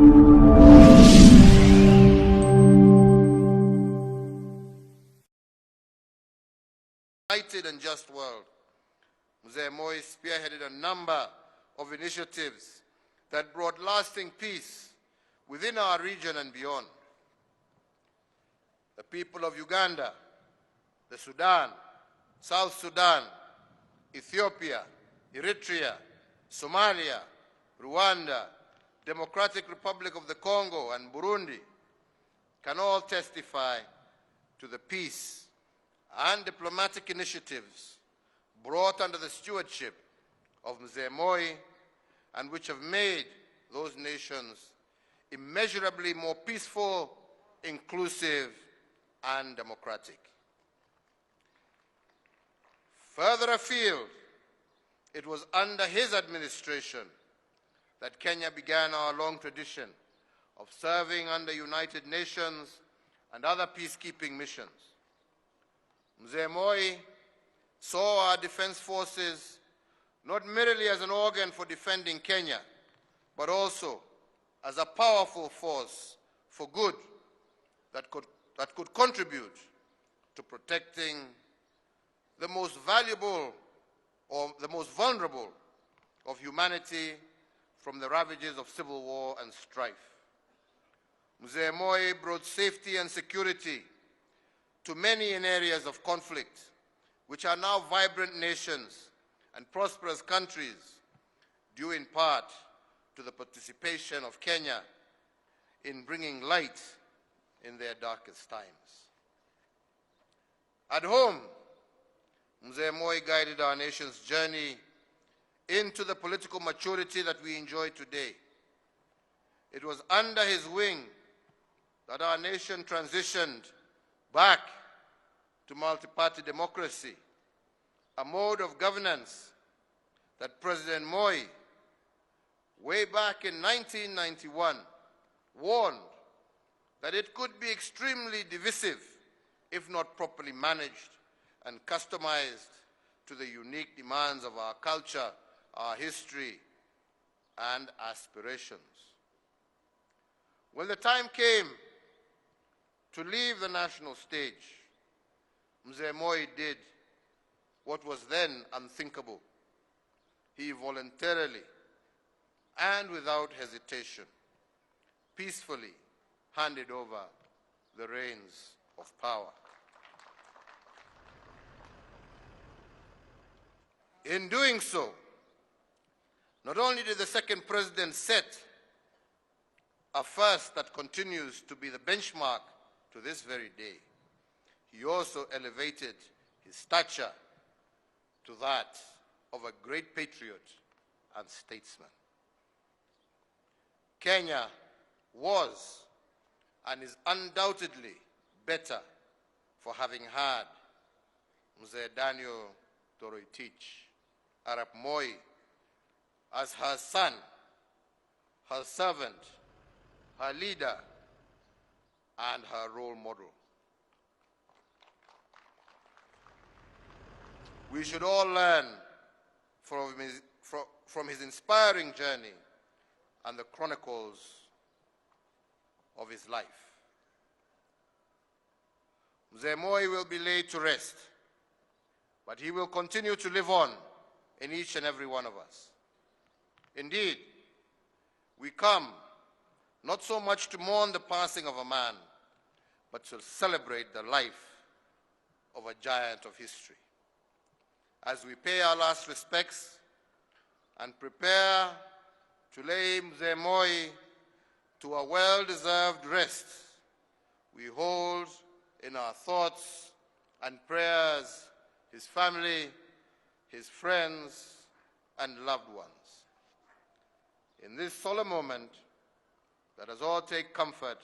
United and just world, Mzee Moi spearheaded a number of initiatives that brought lasting peace within our region and beyond. The people of Uganda, the Sudan, South Sudan, Ethiopia, Eritrea, Somalia, Rwanda, Democratic Republic of the Congo, and Burundi can all testify to the peace and diplomatic initiatives brought under the stewardship of Mzee Moi, and which have made those nations immeasurably more peaceful, inclusive, and democratic. Further afield, it was under his administration that Kenya began our long tradition of serving under United Nations and other peacekeeping missions. Mzee Moi saw our defense forces not merely as an organ for defending Kenya, but also as a powerful force for good that could contribute to protecting the most valuable or the most vulnerable of humanity from the ravages of civil war and strife. Mzee Moi brought safety and security to many in areas of conflict, which are now vibrant nations and prosperous countries, due in part to the participation of Kenya in bringing light in their darkest times. At home, Mzee Moi guided our nation's journey into the political maturity that we enjoy today. It was under his wing that our nation transitioned back to multi-party democracy, a mode of governance that President Moi, way back in 1991, warned that it could be extremely divisive if not properly managed and customized to the unique demands of our culture, our history, and aspirations. When the time came to leave the national stage, Mzee Moi did what was then unthinkable. He voluntarily and without hesitation peacefully handed over the reins of power. In doing so, not only did the second president set a first that continues to be the benchmark to this very day, he also elevated his stature to that of a great patriot and statesman. Kenya was and is undoubtedly better for having had Mzee Daniel Toroitich Arap Moi as her son, her servant, her leader, and her role model. We should all learn from his inspiring journey and the chronicles of his life. Mzee Moi will be laid to rest, but he will continue to live on in each and every one of us. Indeed, we come not so much to mourn the passing of a man, but to celebrate the life of a giant of history. As we pay our last respects and prepare to lay Mzee Moi to a well-deserved rest, we hold in our thoughts and prayers his family, his friends, and loved ones. In this solemn moment, let us all take comfort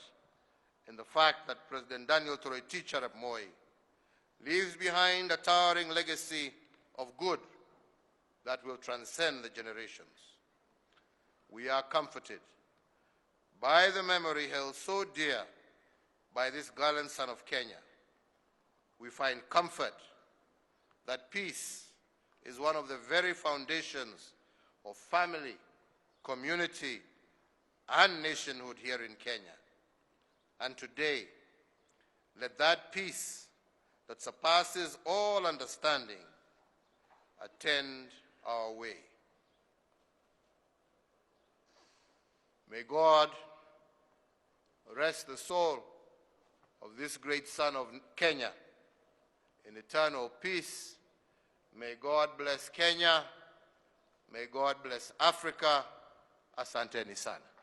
in the fact that President Daniel Toroitich Arap Moi leaves behind a towering legacy of good that will transcend the generations. We are comforted by the memory held so dear by this gallant son of Kenya. We find comfort that peace is one of the very foundations of family, community, and nationhood here in Kenya. And today, let that peace that surpasses all understanding attend our way. May God rest the soul of this great son of Kenya in eternal peace. May God bless Kenya. May God bless Africa. Asanteni sana.